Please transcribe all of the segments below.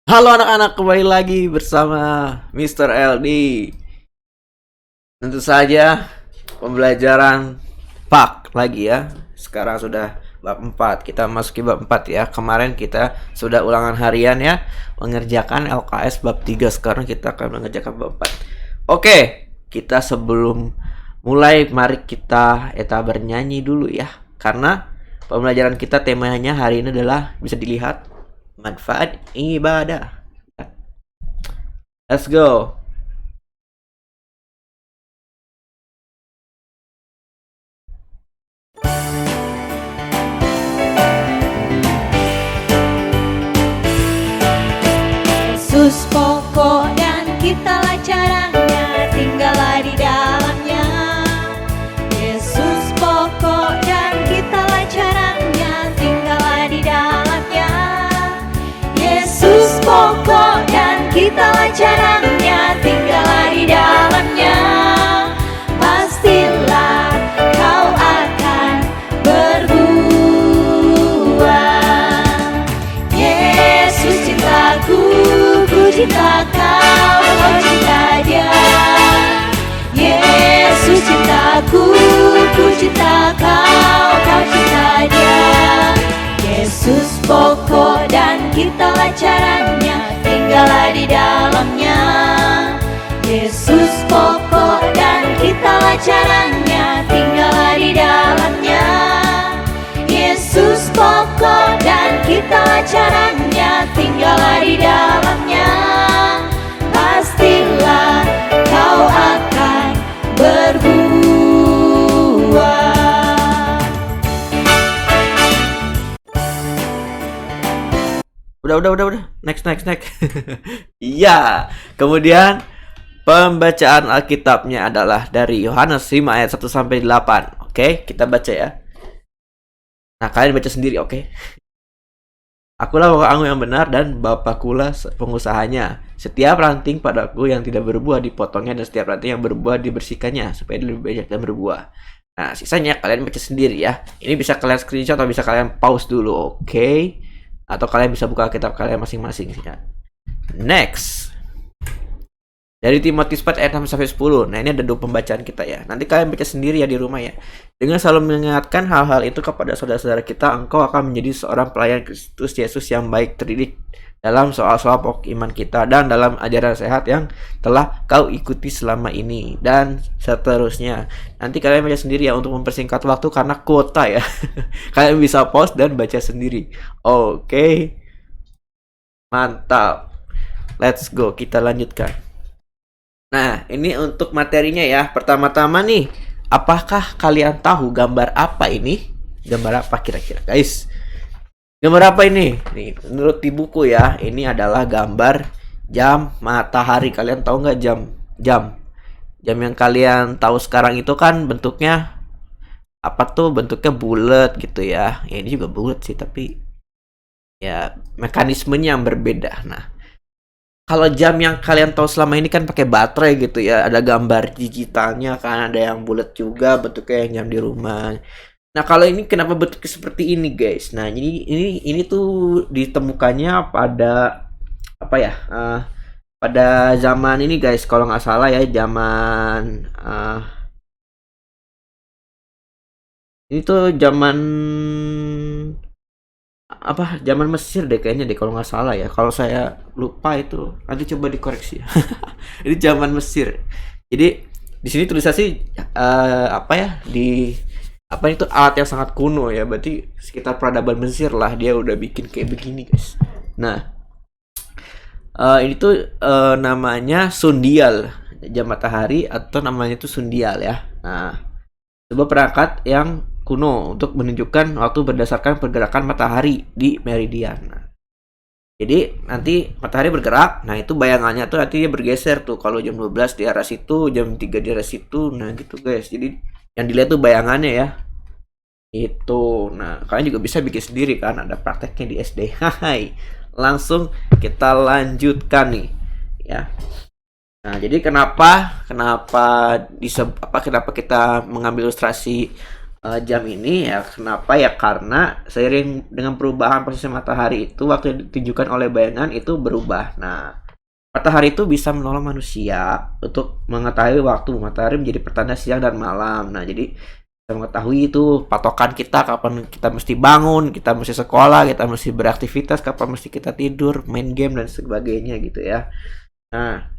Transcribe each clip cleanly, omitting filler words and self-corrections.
Halo anak-anak, kembali lagi bersama Mr. LD. Tentu saja pembelajaran Pak lagi ya. Sekarang sudah bab 4. Kita masuki bab 4 ya. Kemarin kita sudah ulangan harian ya, mengerjakan LKS bab 3. Sekarang kita akan mengerjakan bab 4. Oke, kita sebelum mulai mari kita bernyanyi dulu ya. Karena pembelajaran kita temanya hari ini adalah bisa dilihat manfaat ibadah. Let's go. Yesus pokok dan kitalah caranya, tinggallah di dalamnya. Yesus pokok dan kitalah caranya, tinggallah di dalamnya. Yesus pokok dan kitalah caranya, tinggallah di dalamnya. Pastilah kau akan berbuah. Yesus cintaku, ku cinta kau, kau cinta dia. Yesus cintaku, ku cinta kau, kau cinta dia. Yesus pokok dan kitalah caranya, tinggallah di dalamnya. Yesus pokok dan kitalah caranya, tinggallah di dalamnya. Yesus pokok dan kitalah caranya, tinggallah di dalamnya. Pastilah kau akan berbuah. Udah. Next. Iya. Kemudian pembacaan Alkitabnya adalah dari Yohanes 5 ayat 1 sampai 8. Oke, kita baca ya. Nah, kalian baca sendiri, oke? Akulah bapak anggur yang benar dan Bapakkulah pengusahanya. Setiap ranting padaku yang tidak berbuah dipotongnya, dan setiap ranting yang berbuah dibersihkannya supaya lebih banyak dan berbuah. Nah, sisanya kalian baca sendiri ya. Ini bisa kalian screenshot atau bisa kalian pause dulu, oke? Atau kalian bisa buka kitab kalian masing-masing ya. Next. Dari Timotius 4 ayat 6 sampai 10. Nah, ini ada dua pembacaan kita ya. Nanti kalian baca sendiri ya di rumah ya. Dengan selalu mengingatkan hal-hal itu kepada saudara-saudara kita, engkau akan menjadi seorang pelayan Kristus Yesus yang baik, terdidik dalam soal-soal pokok iman kita dan dalam ajaran sehat yang telah kau ikuti selama ini, dan seterusnya. Nanti kalian baca sendiri ya untuk mempersingkat waktu karena kuota ya. Kalian bisa pause dan baca sendiri. Oke. Mantap. Let's go, kita lanjutkan. Nah, ini untuk materinya ya. Pertama-tama nih, apakah kalian tahu gambar apa ini? Gambar apa kira-kira, guys? Gambar apa ini? Nih, menurut di buku ya, ini adalah gambar jam matahari. Kalian tahu nggak jam yang kalian tahu sekarang itu kan bentuknya apa tuh? Bentuknya bulat gitu ya. Ya ini juga bulat sih, tapi ya mekanismenya yang berbeda. Nah, kalau jam yang kalian tahu selama ini kan pakai baterai gitu ya, ada gambar digitalnya kan, ada yang bulat juga bentuknya yang jam di rumah. Nah, kalau ini kenapa bentuknya seperti ini, guys? Nah, ini tuh ditemukannya pada apa ya? Pada zaman ini, guys, kalau nggak salah ya, zaman ini tuh zaman apa? Zaman Mesir deh kayaknya deh kalau nggak salah ya. Kalau saya lupa itu, nanti coba dikoreksi ya. Ini zaman Mesir. Jadi di sini tulisannya sih apa ya? Di apa itu alat yang sangat kuno ya, berarti sekitar peradaban Mesir lah dia udah bikin kayak begini, guys. Nah, ini tuh namanya sundial, jam matahari, atau namanya itu sundial ya. Nah, sebuah perangkat yang kuno untuk menunjukkan waktu berdasarkan pergerakan matahari di meridian. Nah, jadi nanti matahari bergerak, nah itu bayangannya tuh nanti dia bergeser tuh, kalau jam 12 di arah situ, jam 3 di arah situ, nah gitu guys. Jadi yang dilihat tuh bayangannya ya. Itu. Nah, kalian juga bisa bikin sendiri kan, ada prakteknya di SD. Hai. Langsung kita lanjutkan nih ya. Nah, jadi kenapa kenapa kita mengambil ilustrasi jam ini ya. Kenapa ya? Karena seiring dengan perubahan posisi matahari itu, waktu yang ditunjukkan oleh bayangan itu berubah. Nah, matahari itu bisa menolong manusia untuk mengetahui waktu. Matahari menjadi pertanda siang dan malam. Nah, jadi kita mengetahui itu patokan kita kapan kita mesti bangun, kita mesti sekolah, kita mesti beraktivitas, kapan mesti kita tidur, main game dan sebagainya gitu ya. Nah,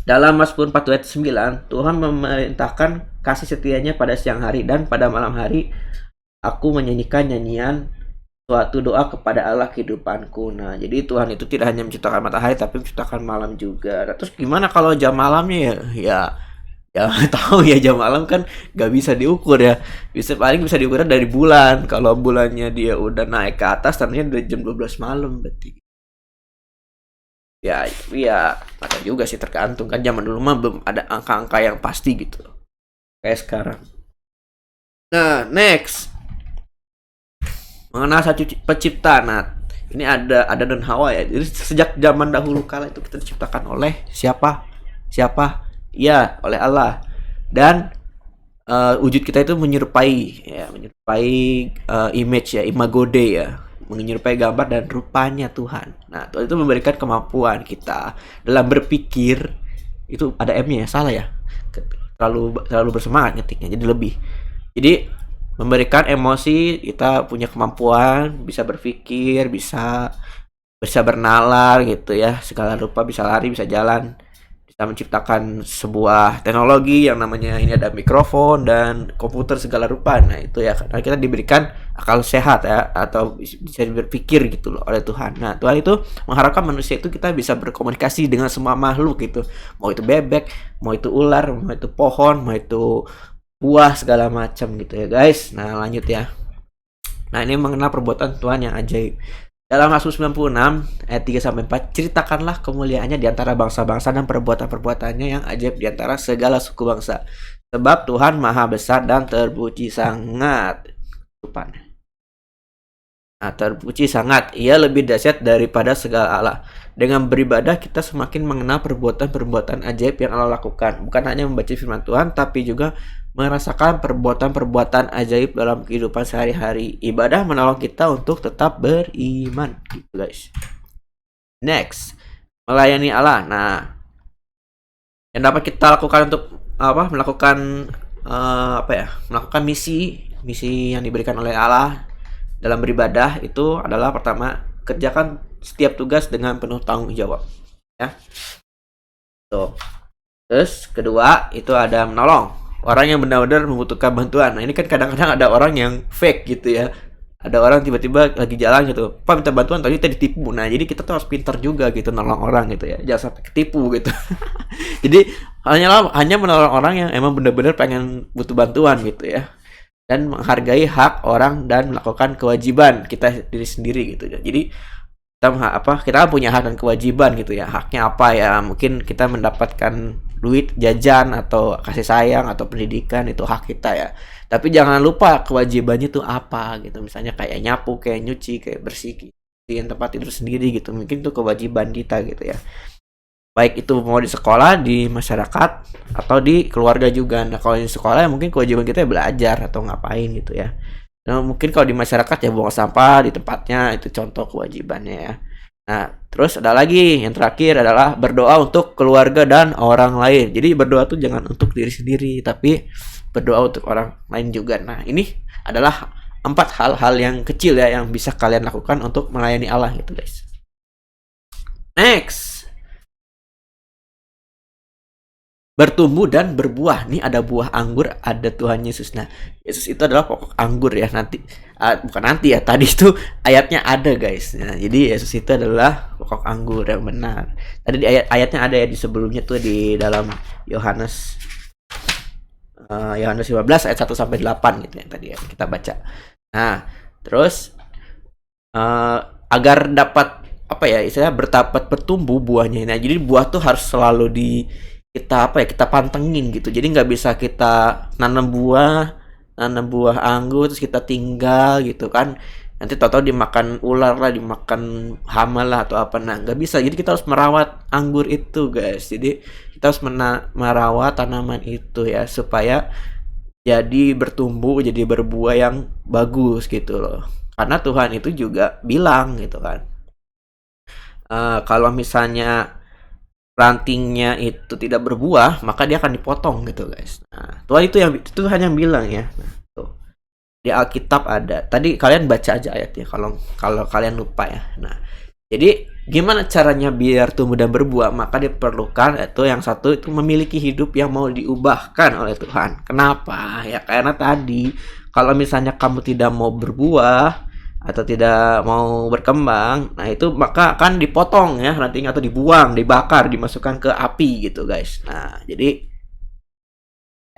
dalam Mazmur 4 ayat 9, Tuhan memerintahkan kasih setianya pada siang hari, dan pada malam hari aku menyanyikan nyanyian suatu doa kepada Allah kehidupanku. Nah, jadi Tuhan itu tidak hanya menciptakan matahari tapi menciptakan malam juga. Nah, terus gimana kalau jam malamnya ya? Ya tahu ya, jam malam kan nggak bisa diukur ya. Paling bisa diukur dari bulan. Kalau bulannya dia udah naik ke atas, tandanya udah jam 12 malam berarti. Ya, iya, ada juga sih, tergantung kan, zaman dulu mah belum ada angka-angka yang pasti gitu. Kayak sekarang. Nah, next, mengenal satu pencipta. Nah, ini ada Adam dan Hawa ya. Jadi sejak zaman dahulu kala itu kita diciptakan oleh siapa? Siapa? Ya, oleh Allah. Dan wujud kita itu menyerupai image ya, imago Dei ya, menyerupai gambar dan rupanya Tuhan. Nah, Tuhan itu memberikan kemampuan kita dalam berpikir. Itu ada M-nya ya, salah ya. Terlalu bersemangat ngetiknya, jadi lebih. Jadi memberikan emosi, kita punya kemampuan bisa berpikir, bisa bisa bernalar gitu ya, segala rupa, bisa lari, bisa jalan, bisa menciptakan sebuah teknologi yang namanya ini ada mikrofon dan komputer segala rupa. Nah, itu ya karena kita diberikan akal sehat ya, atau bisa berpikir gitu loh oleh Tuhan. Nah, Tuhan itu mengharapkan manusia itu kita bisa berkomunikasi dengan semua makhluk gitu. Mau itu bebek, mau itu ular, mau itu pohon, mau itu buah segala macam gitu ya guys. Nah, lanjut ya. Nah, ini mengenal perbuatan Tuhan yang ajaib. Dalam Mazmur 96 ayat 3 sampai 4, ceritakanlah kemuliaannya di antara bangsa-bangsa dan perbuatan-perbuatannya yang ajaib di antara segala suku bangsa. Sebab Tuhan maha besar dan terpuji sangat. Nah, terpuji sangat, ia lebih dahsyat daripada segala Allah. Dengan beribadah kita semakin mengenal perbuatan-perbuatan ajaib yang Allah lakukan. Bukan hanya membaca firman Tuhan, tapi juga merasakan perbuatan-perbuatan ajaib dalam kehidupan sehari-hari. Ibadah menolong kita untuk tetap beriman, gitu guys. Next, melayani Allah. Nah, yang dapat kita lakukan untuk melakukan melakukan misi yang diberikan oleh Allah dalam beribadah itu adalah: pertama, kerjakan setiap tugas dengan penuh tanggung jawab ya. Tuh. Terus kedua itu ada menolong orang yang benar-benar membutuhkan bantuan. Nah, ini kan kadang-kadang ada orang yang fake gitu ya. Ada orang tiba-tiba lagi jalan gitu, Pak minta bantuan, tadi kita ditipu. Nah, jadi kita tuh harus pintar juga gitu nolong orang gitu ya, jangan sampai ketipu gitu. Jadi hanya menolong orang yang emang benar-benar pengen butuh bantuan gitu ya, dan menghargai hak orang dan melakukan kewajiban kita diri sendiri gitu ya. Jadi kita punya hak dan kewajiban gitu ya. Haknya apa ya? Mungkin kita mendapatkan duit jajan atau kasih sayang atau pendidikan, itu hak kita ya. Tapi jangan lupa kewajibannya itu apa gitu. Misalnya kayak nyapu, kayak nyuci, kayak bersihin tempat tidur sendiri gitu. Mungkin itu kewajiban kita gitu ya. Baik itu mau di sekolah, di masyarakat, atau di keluarga juga. Nah, kalau di sekolah ya mungkin kewajiban kita ya belajar atau ngapain gitu ya. Nah, mungkin kalau di masyarakat ya buang sampah di tempatnya, itu contoh kewajibannya ya. Nah, terus ada lagi yang terakhir adalah berdoa untuk keluarga dan orang lain. Jadi berdoa tuh jangan untuk diri sendiri, tapi berdoa untuk orang lain juga. Nah, ini adalah 4 hal-hal yang kecil ya yang bisa kalian lakukan untuk melayani Allah gitu guys. Next, bertumbuh dan berbuah. Nih ada buah anggur, ada Tuhan Yesus. Nah, Yesus itu adalah pokok anggur ya. Bukan nanti ya, tadi itu ayatnya ada guys. Nah, jadi Yesus itu adalah pokok anggur yang benar. Tadi di ayatnya ada ya, di sebelumnya tuh di dalam Yohanes 15 ayat 1 sampai 8 gitu ya tadi ya kita baca. Nah, terus agar dapat istilahnya bertumbuh buahnya. Nah, jadi buah tuh harus selalu kita pantengin gitu. Jadi nggak bisa kita nanam buah anggur terus kita tinggal gitu kan, nanti tahu-tahu dimakan ular lah, dimakan hama lah atau apa. Nah, nggak bisa. Jadi kita harus merawat anggur itu guys. Jadi kita harus merawat tanaman itu ya, supaya jadi bertumbuh, jadi berbuah yang bagus gitu loh. Karena Tuhan itu juga bilang gitu kan, kalau misalnya rantingnya itu tidak berbuah, maka dia akan dipotong gitu guys. Nah, Tuhan yang bilang ya. Nah, tuh. Di Alkitab ada. Tadi kalian baca aja ayatnya kalau kalau kalian lupa ya. Nah, jadi gimana caranya biar tumbuh dan berbuah? Maka diperlukan itu yang satu itu memiliki hidup yang mau diubahkan oleh Tuhan. Kenapa? Ya karena tadi kalau misalnya kamu tidak mau berbuah atau tidak mau berkembang, nah itu maka akan dipotong ya nantinya atau dibuang, dibakar, dimasukkan ke api gitu guys. Nah, jadi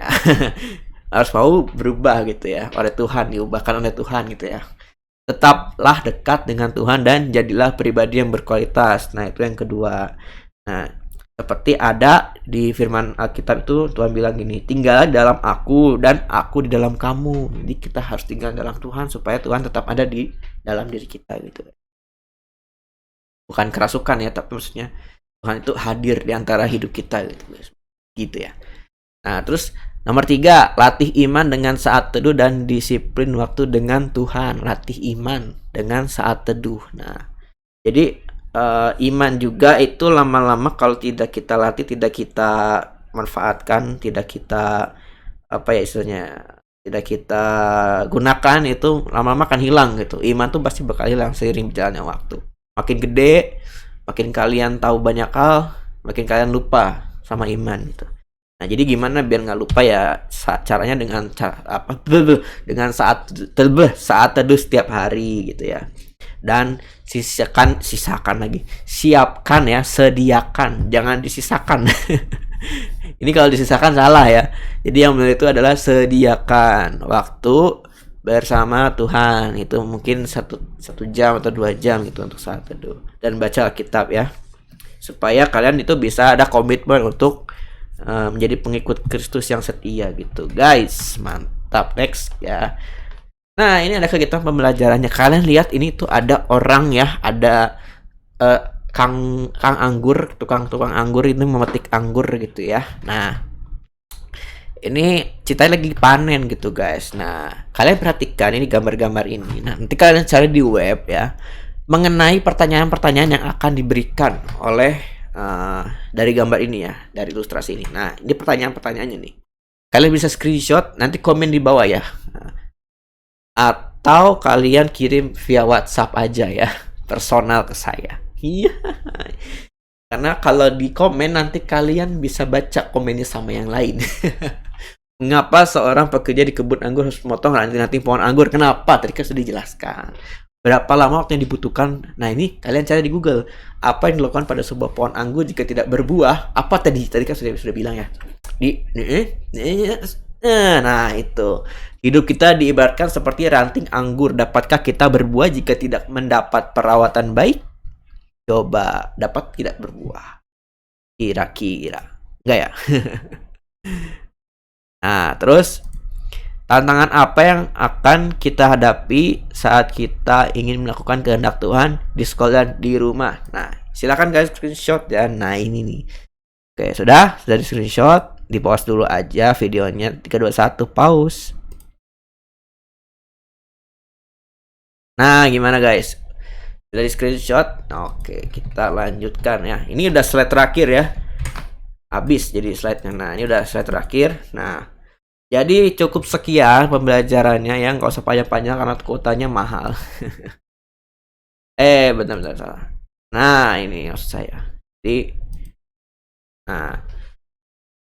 ya, harus mau berubah gitu ya oleh Tuhan, diubahkan oleh Tuhan gitu ya. Tetaplah dekat dengan Tuhan dan jadilah pribadi yang berkualitas. Nah, itu yang kedua. Nah, seperti ada di firman Alkitab itu Tuhan bilang gini, tinggallah dalam aku dan aku di dalam kamu. Jadi kita harus tinggal dalam Tuhan supaya Tuhan tetap ada di dalam diri kita gitu. Bukan kerasukan ya, tapi maksudnya Tuhan itu hadir di antara hidup kita gitu guys. Gitu ya. Nah, terus nomor 3, latih iman dengan saat teduh dan disiplin waktu dengan Tuhan. Latih iman dengan saat teduh. Nah, jadi iman juga itu lama-lama kalau tidak kita latih, tidak kita manfaatkan, tidak kita apa ya istilahnya, tidak kita gunakan, itu lama-lama akan hilang gitu. Iman tuh pasti bakal hilang seiring berjalannya waktu. Makin gede, makin kalian tahu banyak hal, makin kalian lupa sama iman gitu. Nah, jadi gimana biar nggak lupa ya? Caranya dengan cara apa? Dengan saat teduh setiap hari gitu ya. Dan sisakan lagi. Siapkan ya, sediakan, jangan disisakan. Ini kalau disisakan salah ya. Jadi yang benar itu adalah sediakan waktu bersama Tuhan. Itu mungkin satu jam atau 2 jam gitu untuk saat teduh. Dan baca Alkitab ya. Supaya kalian itu bisa ada komitmen untuk menjadi pengikut Kristus yang setia gitu guys. Mantap. Next ya. Nah, ini ada kegiatan pembelajarannya. Kalian lihat ini tuh ada orang ya, ada kang anggur, tukang anggur ini memetik anggur gitu ya. Nah, ini ceritanya lagi panen gitu guys. Nah, kalian perhatikan ini gambar-gambar ini. Nah, nanti kalian cari di web ya mengenai pertanyaan-pertanyaan yang akan diberikan oleh dari gambar ini ya, dari ilustrasi ini. Nah, ini pertanyaan-pertanyaannya nih. Kalian bisa screenshot, nanti komen di bawah ya. Atau kalian kirim via WhatsApp aja ya, personal ke saya. Iya. Karena kalau di komen nanti kalian bisa baca komennya sama yang lain. Mengapa seorang pekerja di kebun anggur harus memotong ranting-ranting pohon anggur? Kenapa? Tadi kan sudah dijelaskan. Berapa lama waktu yang dibutuhkan? Nah, ini kalian cari di Google. Apa yang dilakukan pada sebuah pohon anggur jika tidak berbuah? Apa tadi? Tadi kan sudah bilang ya. Nah, itu. Hidup kita diibaratkan seperti ranting anggur. Dapatkah kita berbuah jika tidak mendapat perawatan baik? Coba, dapat tidak berbuah. Kira-kira. Enggak ya? Nah, terus tantangan apa yang akan kita hadapi saat kita ingin melakukan kehendak Tuhan di sekolah dan di rumah? Nah, silakan guys screenshot ya. Nah, ini nih. Oke, sudah di screenshot, di pause dulu aja videonya. 3 2 1 pause. Nah, gimana guys? Sudah di screenshot? Oke, kita lanjutkan ya. Ini udah slide terakhir ya. Habis jadi slide-nya. Nah, ini udah slide terakhir. Nah, jadi cukup sekian pembelajarannya yang nggak usah panjang-panjang karena kuotanya mahal. Benar-benar salah. Nah, ini maksud saya. Jadi, nah,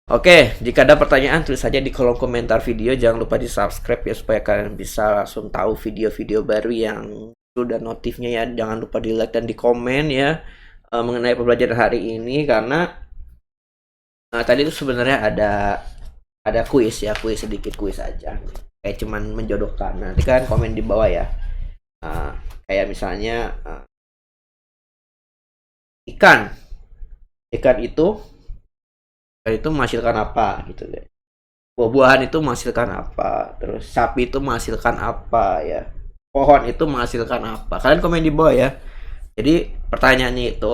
oke, jika ada pertanyaan tulis saja di kolom komentar video. Jangan lupa di subscribe ya supaya kalian bisa langsung tahu video-video baru yang sudah notifnya ya. Jangan lupa di like dan di komen ya mengenai pembelajaran hari ini karena tadi itu sebenarnya ada kuis ya, sedikit kuis aja. Kayak cuman menjodohkan. Nanti kan komen di bawah ya. Kayak misalnya ikan itu menghasilkan apa gitu ya. Buah-buahan itu menghasilkan apa, terus sapi itu menghasilkan apa ya, pohon itu menghasilkan apa. Kalian komen di bawah ya. Jadi pertanyaannya itu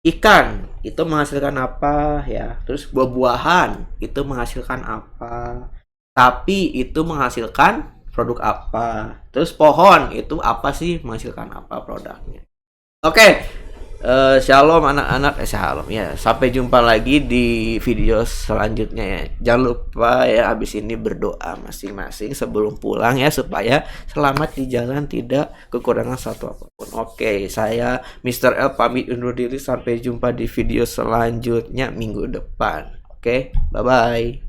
ikan itu menghasilkan apa ya, terus buah-buahan itu menghasilkan apa, tapi itu menghasilkan produk apa. Terus pohon itu apa sih, menghasilkan apa produknya. Oke, shalom anak-anak, shalom ya. Sampai jumpa lagi di video selanjutnya ya. Jangan lupa ya habis ini berdoa masing-masing sebelum pulang ya, supaya selamat di jalan, tidak kekurangan satu apapun. Oke, saya Mr. L pamit undur diri, sampai jumpa di video selanjutnya minggu depan. Oke, bye-bye.